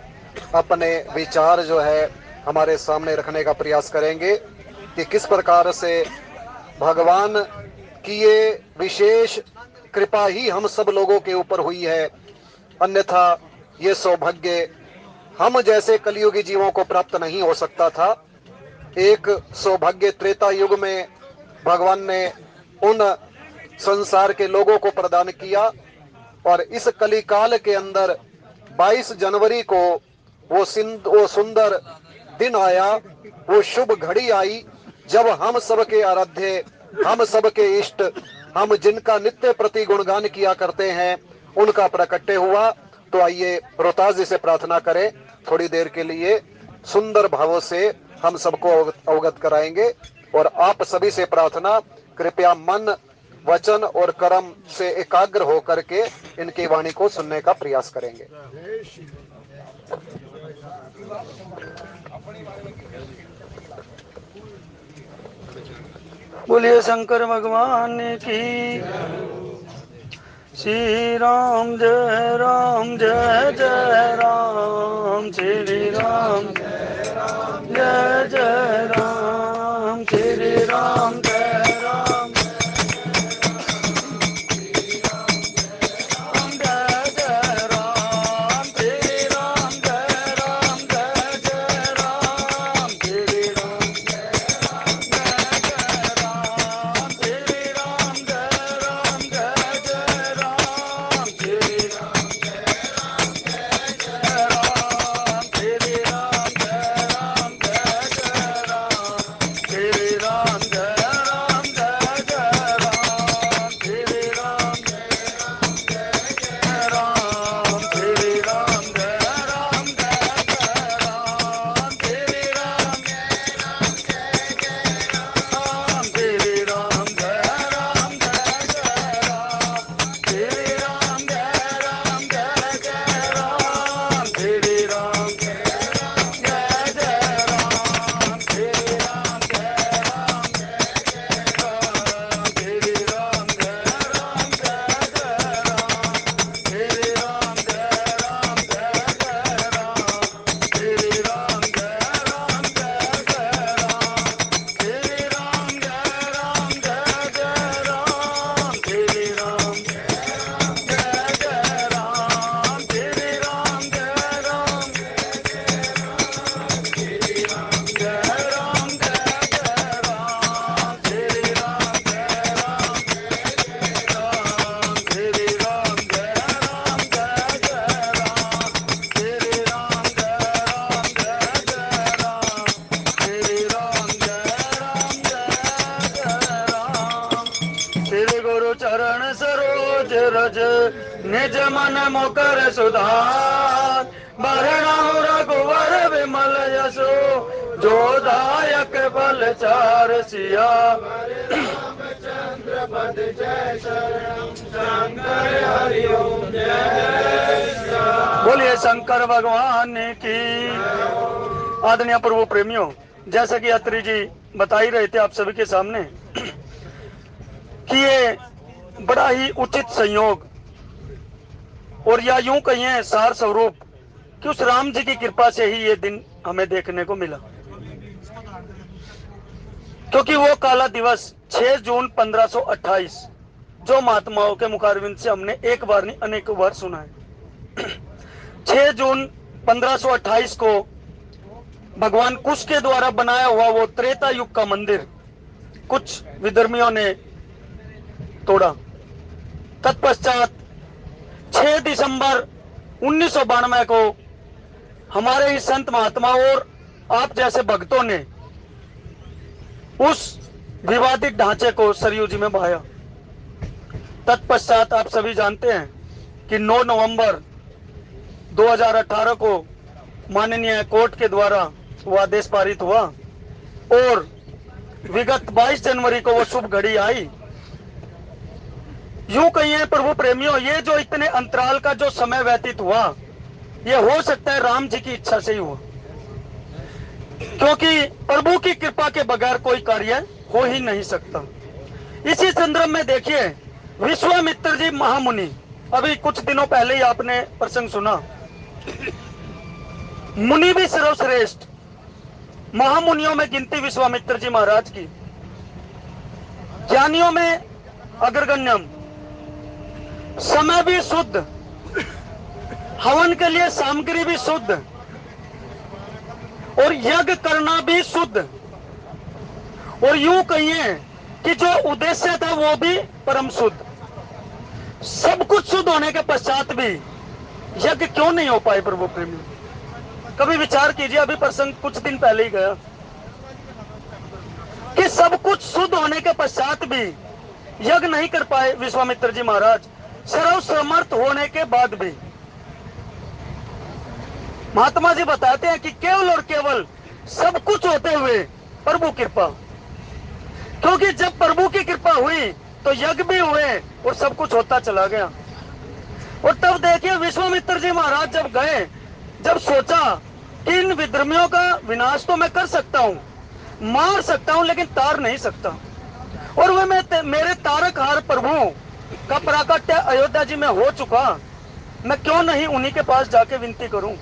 अपने विचार जो है हमारे सामने रखने का प्रयास करेंगे कि किस प्रकार से भगवान की ये विशेष कृपा ही हम सब लोगों के ऊपर हुई है, अन्यथा ये सौभाग्य हम जैसे कलियुगी जीवों को प्राप्त नहीं हो सकता था। एक सौभाग्य त्रेता युग में भगवान ने उन संसार के लोगों को प्रदान किया, और इस कलिकाल के अंदर 22 जनवरी को वो सुंदर दिन आया, वो शुभ घड़ी आई जब हम सबके आराध्य, हम सबके इष्ट, हम जिनका नित्य प्रति गुणगान किया करते हैं, उनका प्रकट्य हुआ। तो आइए रोहतास जी से प्रार्थना करें, थोड़ी देर के लिए सुंदर भावों से हम सबको अवगत कराएंगे। और आप सभी से प्रार्थना, कृपया मन, वचन और कर्म से एकाग्र होकर के इनकी वाणी को सुनने का प्रयास करेंगे। बोलिए शंकर भगवान की। श्री राम जय जय राम, श्री राम जय जय राम, श्री राम जय राम जय जय राम, श्री राम जय जय राम, श्री राम जय जय राम, श्री राम जय जय राम, श्री राम जय राम, श्री राम जय जय राम, श्री राम जय जय राम, श्री राम राम, श्री राम जय जय राम, श्री राम राम, श्री राम जय जय राम, श्री राम जय जय राम, श्री राम जय जय राम, श्री राम जय राम, श्री राम जय जय राम, श्री राम जय जय राम, श्री राम जय जय राम, श्री राम जय जय राम, श्री राम जय जय राम, श्री राम जय राम जय जय राम, श्री राम जय राम, श्री राम जय जय राम, श्री राम जय राम, श्री राम जय राम। श्री गुरु चरण सरोज रज निज मन मुकर सुधार, बरनहुँ रघुवर विमल यशो जो दायक बल चार सिया। बोलिए शंकर भगवान की। आदरणीय प्रभु प्रेमियों, जैसा कि अत्री जी बता ही रहे थे आप सभी के सामने कि ये बड़ा ही उचित संयोग और या यूं कहिए सार स्वरूप कि उस राम जी की कृपा से ही ये दिन हमें देखने को मिला, क्योंकि वो काला दिवस 6 जून 1528 जो महात्माओं के मुखारविंद से हमने एक बार नहीं अनेकों बार सुना है। 6 जून 1528 को भगवान कुश के द्वारा बनाया हुआ वो त्रेता युग का मंदिर कुछ विधर्मियों ने तोड़ा। तत्पश्चात 6 दिसंबर 1992 को हमारे ही संत महात्मा और आप जैसे भक्तों ने उस विवादित ढांचे को सरयू जी में बहाया। तत्पश्चात आप सभी जानते हैं कि 9 नवंबर 2018 को माननीय कोर्ट के द्वारा वो आदेश पारित हुआ और विगत 22 जनवरी को वो शुभ घड़ी आई। यूं कहिए प्रभु प्रेमियों, ये जो इतने अंतराल का जो समय व्यतीत हुआ, ये हो सकता है राम जी की इच्छा से ही हुआ, क्योंकि प्रभु की कृपा के बगैर कोई कार्य हो ही नहीं सकता। इसी संदर्भ में देखिए, विश्वामित्र जी महामुनि, अभी कुछ दिनों पहले ही आपने प्रसंग सुना, मुनि भी सर्वश्रेष्ठ, महामुनियों में गिनती विश्वामित्र जी महाराज की, ज्ञानियों में अग्रगण्यम, समय भी शुद्ध, हवन के लिए सामग्री भी शुद्ध और यज्ञ करना भी शुद्ध, और यूं कहिए कि जो उद्देश्य था वो भी परम शुद्ध। सब कुछ शुद्ध होने के पश्चात भी यज्ञ क्यों नहीं हो पाए प्रभु प्रेमी? कभी विचार कीजिए, अभी प्रसंग कुछ दिन पहले ही गया कि सब कुछ शुद्ध होने के पश्चात भी यज्ञ नहीं कर पाए विश्वामित्र जी महाराज, सर्वसमर्थ होने के बाद भी। महात्मा जी बताते हैं कि केवल और केवल सब कुछ होते हुए प्रभु कृपा, क्योंकि जब प्रभु की कृपा हुई तो यज्ञ भी हुए और सब कुछ होता चला गया। और तब देखिए विश्वामित्र जी महाराज जब गए, जब सोचा कि इन विधर्मियों का विनाश तो मैं कर सकता हूं, मार सकता हूं, लेकिन तार नहीं सकता। और वे मेरे तारकहार प्रभु का प्राकट्य अयोध्या जी में हो चुका, मैं क्यों नहीं उन्हीं के पास जाके विनती करूं,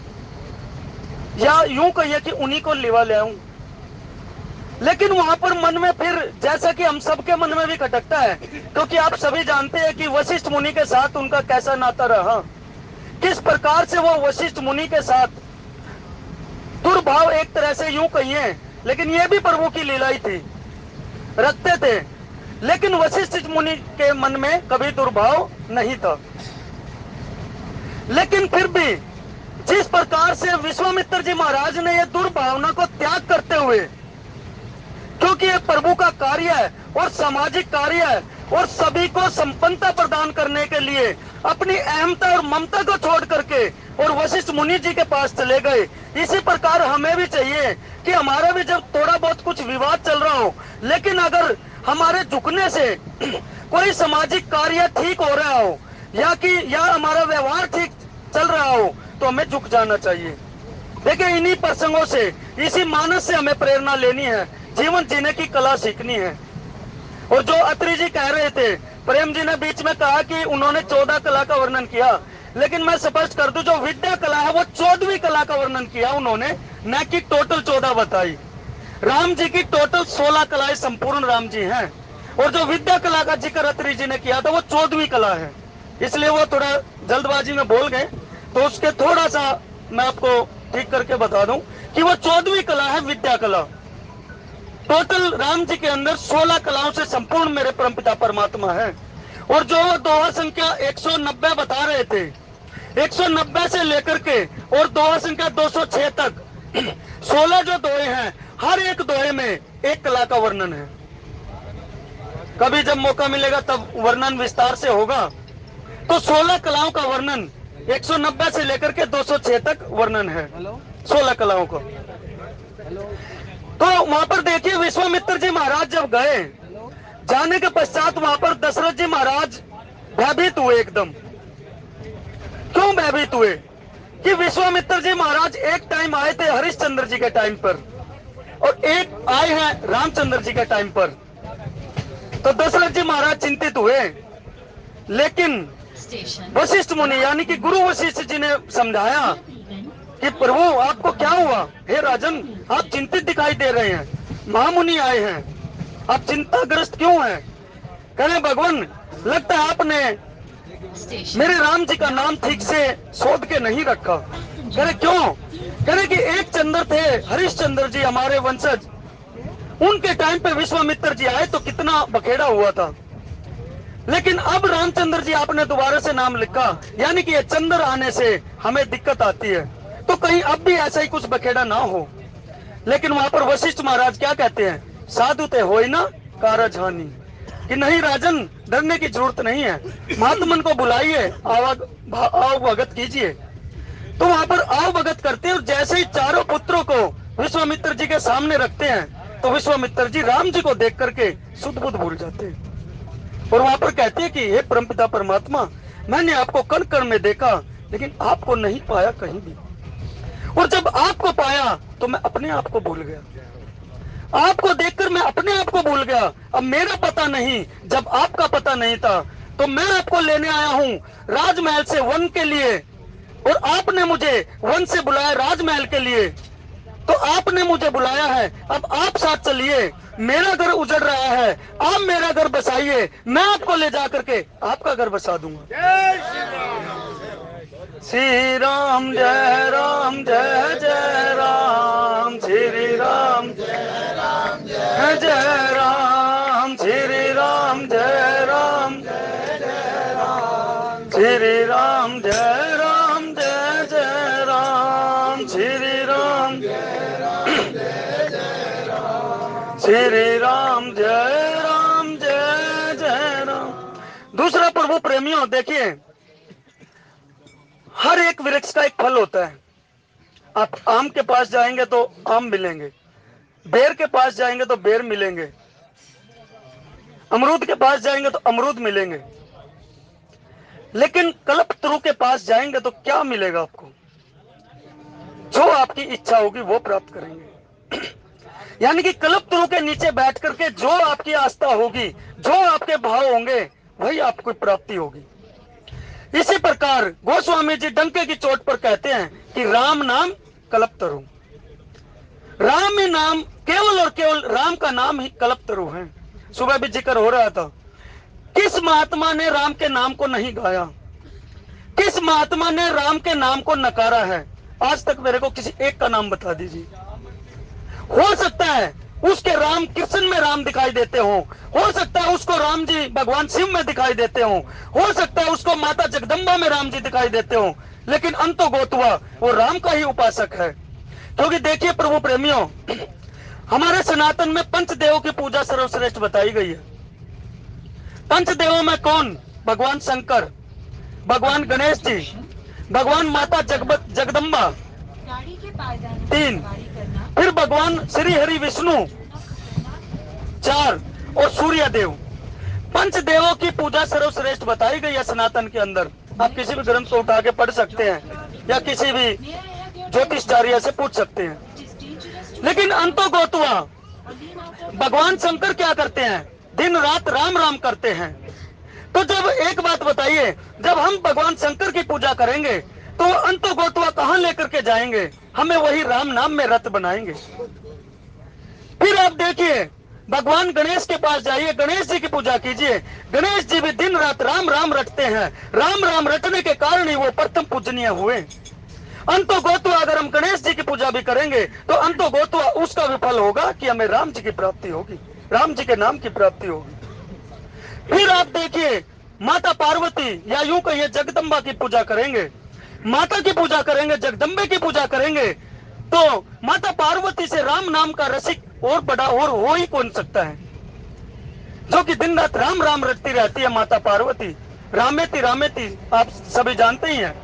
या यूं कहिए कि उन्हीं को लिवा ले आऊं। लेकिन वहां पर मन में फिर, जैसा कि हम सबके मन में भी खटकता है, क्योंकि आप सभी जानते हैं कि वशिष्ठ मुनि के साथ उनका कैसा नाता रहा, किस प्रकार से वो वशिष्ठ मुनि के साथ दुर्भाव, एक तरह से यूं कहिए, लेकिन ये भी प्रभु की लीला ही थी, रखते थे। लेकिन वशिष्ठ मुनि के मन में कभी दुर्भाव नहीं था। लेकिन फिर भी जिस प्रकार से विश्वामित्र जी महाराज ने ये दुर्भावना को त्याग करते हुए, क्योंकि ये प्रभु का कार्य है और सामाजिक कार्य है, और सभी को संपन्नता प्रदान करने के लिए अपनी अहमता और ममता को छोड़ करके और वशिष्ठ मुनि जी के पास चले गए। इसी प्रकार हमें भी चाहिए कि हमारा भी जब थोड़ा बहुत कुछ विवाद चल रहा हो, लेकिन अगर हमारे झुकने से कोई सामाजिक कार्य ठीक हो रहा हो, या हमारा व्यवहार ठीक चल रहा हो, तो हमें झुक जाना चाहिए। देखिए, इन्हीं प्रसंगों से, इसी मानस से हमें प्रेरणा लेनी है, जीवन जीने की कला सीखनी है। और जो अत्रि जी कह रहे थे, प्रेम जी ने बीच में कहा कि उन्होंने 14 कला का वर्णन किया, लेकिन मैं स्पष्ट कर दूं, जो विद्या कला है वो 14वीं कला का वर्णन किया उन्होंने, न कि टोटल 14 बताई। राम जी की टोटल 16 कलाएं संपूर्ण राम जी हैं, और जो विद्या कला का जिक्र अत्रि जी ने किया था वो 14वीं कला है। इसलिए वो थोड़ा जल्दबाजी में बोल गए, तो उसके थोड़ा सा मैं आपको ठीक करके बता दूं कि वो 14वीं कला है विद्या कला। टोटल राम जी के अंदर 16 कलाओं से संपूर्ण मेरे परमपिता परमात्मा है। और जो दोहा संख्या 190 बता रहे थे, 190 से लेकर के और दोहा संख्या 206 तक 16 जो दोहे हैं, हर एक दोहे में एक कला का वर्णन है। कभी जब मौका मिलेगा तब वर्णन विस्तार से होगा। तो 16 कलाओं का वर्णन 190 से लेकर के 206 तक वर्णन है 16 कलाओं का। तो वहां पर देखिए, विश्वामित्र जी महाराज जब गए, जाने के पश्चात वहां पर दशरथ जी महाराज भयभीत हुए एकदम। क्यों भयभीत हुए? कि विश्वामित्र जी महाराज एक टाइम आए थे हरिश्चंद्र जी के टाइम पर, और एक आए हैं रामचंद्र जी के टाइम पर। तो दशरथ जी महाराज चिंतित हुए, लेकिन वशिष्ठ मुनि यानी कि गुरु वशिष्ठ जी ने समझाया कि प्रभु आपको क्या हुआ, हे राजन, आप चिंतित दिखाई दे रहे हैं, महामुनि आए हैं, आप चिंताग्रस्त क्यों हैं? कह रहे भगवान, लगता है आपने मेरे राम जी का नाम ठीक से शोध के नहीं रखा। कह रहे क्यों? कह रहे कि एक चंद्र थे हरिश्चंद्र जी हमारे वंशज, उनके टाइम पे विश्वामित्र जी आए तो कितना बखेड़ा हुआ था, लेकिन अब रामचंद्र जी आपने दोबारा से नाम लिखा, यानी कि ये चंद्र आने से हमें दिक्कत आती है, तो कहीं अब भी ऐसा ही कुछ बखेड़ा ना हो। लेकिन वहां पर वशिष्ठ महाराज क्या कहते हैं, साधु ते होय ना कारज हानि, कि नहीं राजन, डरने की जरूरत नहीं है, महात्मन को बुलाइए, आओ भगत कीजिए। तो वहां पर आओ भगत करते हैं, और जैसे ही चारों पुत्रों को विश्वामित्र जी के सामने रखते हैं, तो विश्वामित्र जी राम जी को देख करके सुध बुध भूल जाते हैं, और वहां पर कहते हैं कि हे परमपिता परमात्मा, मैंने आपको कण कण में देखा, लेकिन आपको नहीं पाया कहीं भी, और जब आपको पाया तो मैं अपने आप को भूल गया, आपको देखकर मैं अपने आप को भूल गया। अब मेरा पता नहीं, जब आपका पता नहीं था, तो मैं आपको लेने आया हूं राजमहल से वन के लिए, और आपने मुझे वन से बुलाया राजमहल के लिए, तो आपने मुझे बुलाया है, अब आप साथ चलिए, मेरा घर उजड़ रहा है, आप मेरा घर बसाइए, मैं आपको ले जा करके आपका घर बसा दूंगा। श्री राम जय राम जय जय राम, श्री राम जय राम जय जय राम, श्री राम जय राम जय जय राम, श्री राम जय राम जय जय राम, श्री राम जय राम जय जय राम, श्री राम जय राम जय जय राम। दूसरा प्रभु प्रेमियों, देखिए, हर एक वृक्ष का एक फल होता है। आप आम के पास जाएंगे तो आम मिलेंगे, बेर के पास जाएंगे तो बेर मिलेंगे, अमरूद के पास जाएंगे तो अमरूद मिलेंगे, लेकिन कल्पतरु के पास जाएंगे तो क्या मिलेगा आपको? जो आपकी इच्छा होगी वो प्राप्त करेंगे। यानी कि कल्पतरु के नीचे बैठ करके जो आपकी आस्था होगी, जो आपके भाव होंगे, वही आपको प्राप्ति होगी। इसी प्रकार गोस्वामी जी डंके की चोट पर कहते हैं कि राम नाम कल्पतरु, राम ही नाम, केवल और केवल राम का नाम ही कल्पतरु है। सुबह भी जिक्र हो रहा था, किस महात्मा ने राम के नाम को नहीं गाया, किस महात्मा ने राम के नाम को नकारा है? आज तक मेरे को किसी एक का नाम बता दीजिए। हो सकता है उसके राम कृष्ण में राम दिखाई देते हो सकता है उसको राम जी भगवान शिव में दिखाई देते हो सकता है उसको माता जगदम्बा में राम जी दिखाई देते हो, लेकिन अंतो गोतवा वो राम का ही उपासक है। क्योंकि देखिए प्रभु प्रेमियों, हमारे सनातन में पंचदेवों की पूजा सर्वश्रेष्ठ बताई गई है। पंचदेवों में कौन? भगवान शंकर, भगवान गणेश जी, भगवान माता जगदम्बा, तीन, फिर भगवान श्री हरि विष्णु, चार, और सूर्य देव। पंचदेवों की पूजा सर्वश्रेष्ठ बताई गई है सनातन के अंदर। आप किसी भी ग्रंथ को उठा के पढ़ सकते हैं या किसी भी ज्योतिषाचार्य से पूछ सकते हैं। लेकिन अंतो गोतवा भगवान शंकर क्या करते हैं? दिन रात राम राम करते हैं। तो जब एक बात बताइए, जब हम भगवान शंकर की पूजा करेंगे तो अंतो गोतवा कहां लेकर के जाएंगे? हमें वही राम नाम में रत बनाएंगे। फिर आप देखिए, भगवान गणेश के पास जाइए, गणेश जी की पूजा कीजिए। गणेश जी भी दिन रात राम राम रटते हैं। राम राम रटने के कारण ही वो प्रथम पूजनीय हुए। अंतो गोतवा अगर हम गणेश जी की पूजा भी करेंगे तो अंतो गोतवा उसका विफल होगा कि हमें राम जी की प्राप्ति होगी, राम जी के नाम की प्राप्ति होगी। फिर आप देखिए, माता पार्वती या यूं कहिए जगदम्बा की पूजा करेंगे, माता की पूजा करेंगे, जगदम्बे की पूजा करेंगे, तो माता पार्वती से राम नाम का रसिक और बड़ा और हो ही कौन सकता है, जो कि दिन रात राम राम रटती रहती है माता पार्वती। रामेति रामेति आप सभी जानते ही हैं,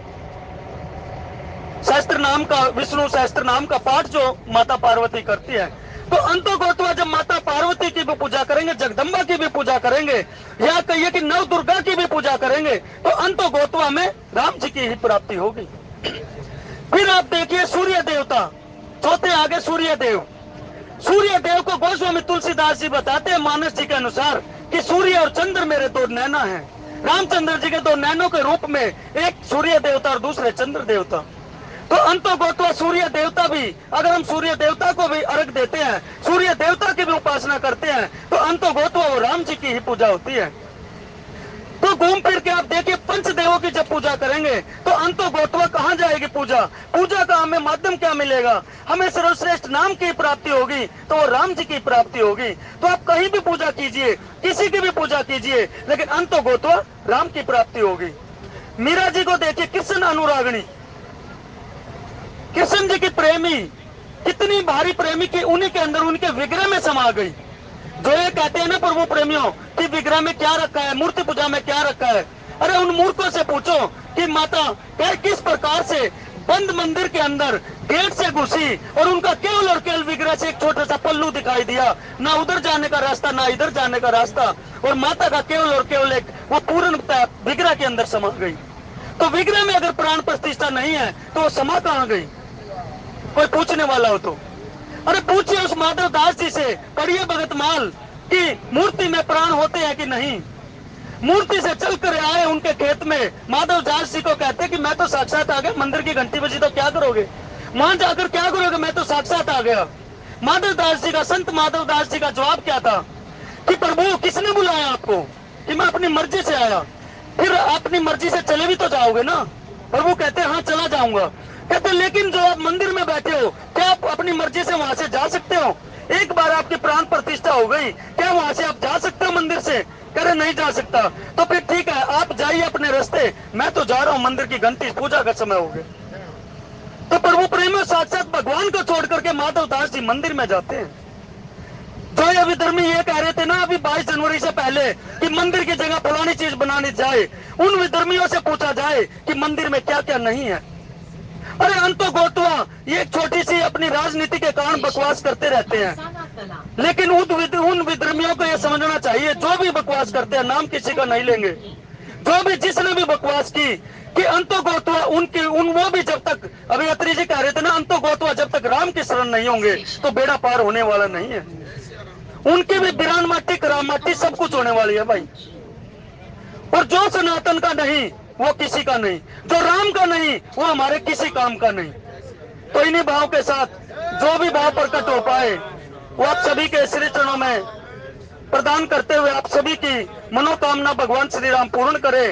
सहस्त्र नाम का, विष्णु सहस्त्र नाम का पाठ जो माता पार्वती करती है। तो अंतो गोतवा जब माता पार्वती की भी पूजा करेंगे, जगदम्बा की भी पूजा करेंगे, या कहिए कि नव दुर्गा की भी पूजा करेंगे, तो अंतो गोतवा में राम जी की ही प्राप्ति होगी। फिर आप देखिए सूर्य देवता, चौथे आगे सूर्य देव। सूर्य देव को गोस्वामी तुलसीदास जी बताते हैं मानस जी के अनुसार कि सूर्य और चंद्र मेरे दो नैना हैं। रामचंद्र जी के दो नैनों के रूप में एक सूर्य देवता और दूसरे चंद्र देवता। तो अंतो गोतवा सूर्य देवता भी, अगर हम सूर्य देवता को भी अर्घ देते हैं, सूर्य देवता की भी उपासना करते हैं, तो अंतो गोतवा वो राम जी की ही पूजा होती है। तो घूम फिर के आप देखिए, पंचदेवों की जब पूजा करेंगे तो अंतो गोतवा कहाँ जाएगी पूजा? पूजा का हमें माध्यम क्या मिलेगा? हमें सर्वश्रेष्ठ नाम की प्राप्ति होगी, तो वो राम जी की प्राप्ति होगी। तो आप कहीं भी पूजा कीजिए, किसी की भी पूजा कीजिए, लेकिन अंतो गोतवा राम की प्राप्ति होगी। मीरा जी को देखिए, कृष्ण अनुरागिणी, कृष्ण जी की प्रेमी, कितनी भारी प्रेमी की उन्हीं के अंदर उनके विग्रह में समा गई। जो ये कहते हैं ना प्रभु प्रेमियों कि विग्रह में क्या रखा है, मूर्ति पूजा में क्या रखा है, अरे उन मूर्खों से पूछो कि माता किस प्रकार से बंद मंदिर के अंदर गेट से घुसी और उनका केवल और केवल विग्रह से एक छोटा सा पल्लू दिखाई दिया, ना उधर जाने का रास्ता ना इधर जाने का रास्ता, और माता का केवल और केवल एक वो पूर्णता विग्रह के अंदर समा गई। तो विग्रह में अगर प्राण प्रतिष्ठा नहीं है तो वो समा कहाँ गई? कोई पूछने वाला हो तो अरे पूछिए उस माधव दास जी से, पढ़िए भगतमाल कि मूर्ति में प्राण होते हैं कि नहीं। मूर्ति से चल कर आए उनके खेत में, माधव दास जी को कहते कि मैं तो साक्षात आ गया, मंदिर की घंटी बजी तो क्या करोगे, वहां जाकर क्या करोगे, मैं तो साक्षात आ गया। माधव दास जी का, संत माधव दास जी का जवाब क्या था कि प्रभु किसने बुलाया आपको? कि मैं अपनी मर्जी से आया। फिर अपनी मर्जी से चले भी तो जाओगे ना? प्रभु कहते हाँ चला जाऊंगा। कहते लेकिन जो आप मंदिर में बैठे हो, क्या आप अपनी मर्जी से वहां से जा सकते हो? एक बार आपकी प्राण प्रतिष्ठा हो गई, क्या वहां से आप जा सकते हो मंदिर से? कह रहे नहीं जा सकता। तो फिर ठीक है, आप जाइए अपने रास्ते, मैं तो जा रहा हूँ, मंदिर की घंटी पूजा का समय हो गया। तो प्रभु प्रेमियों, साक्षात भगवान को छोड़ करके माधव दास जी मंदिर में जाते हैं। जो ये विधर्मी ये कह रहे थे ना अभी 22 जनवरी से पहले कि मंदिर की जगह फलानी चीज बनानी जाए, उन विधर्मियों से पूछा जाए कि मंदिर में क्या क्या नहीं है। अरे अंतो गोतवा ये छोटी सी अपनी राजनीति के कारण बकवास करते रहते हैं, लेकिन उन विधर्मियों को ये समझना चाहिए, जो भी बकवास करते हैं, नाम किसी का नहीं लेंगे, जो भी जिसने भी बकवास की कि अंतो गोतवा वो भी जब तक, अभी अत्री जी कह रहे थे ना, अंतो गोतवा जब तक राम की शरण भगवान नहीं होंगे तो बेड़ा पार होने वाला नहीं है। उनकी भी बिरान माटी कराम माटी सब कुछ होने वाली है भाई। और जो सनातन का नहीं वो किसी का नहीं, जो राम का नहीं वो हमारे किसी काम का नहीं। तो इन्हीं भाव के साथ जो भी भाव प्रकट हो पाए वो आप सभी के श्री चरणों में प्रदान करते हुए आप सभी की मनोकामना भगवान श्री राम पूर्ण करे।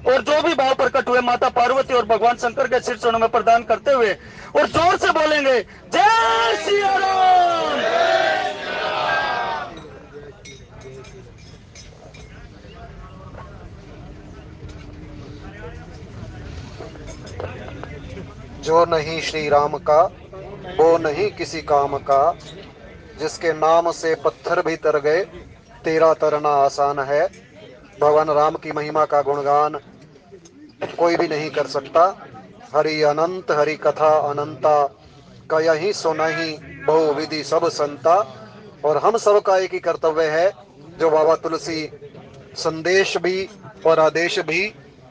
और जो भी भाव प्रकट हुए माता पार्वती और भगवान शंकर के श्री चरणों में प्रदान करते हुए और जोर से बोलेंगे जय श्री राम। जो नहीं श्री राम का वो नहीं किसी काम का, जिसके नाम से पत्थर भी तर गए तेरा तरना आसान है। भगवान राम की महिमा का गुणगान कोई भी नहीं कर सकता। हरि अनंत हरि कथा अनंता, कयहि सुनहि बहु विधि सब संता। और हम सब का एक ही कर्तव्य है, जो बाबा तुलसी संदेश भी और आदेश भी,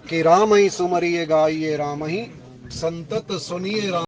कि राम ही सुमरिए गाइए राम ही संतत सुनिए राम।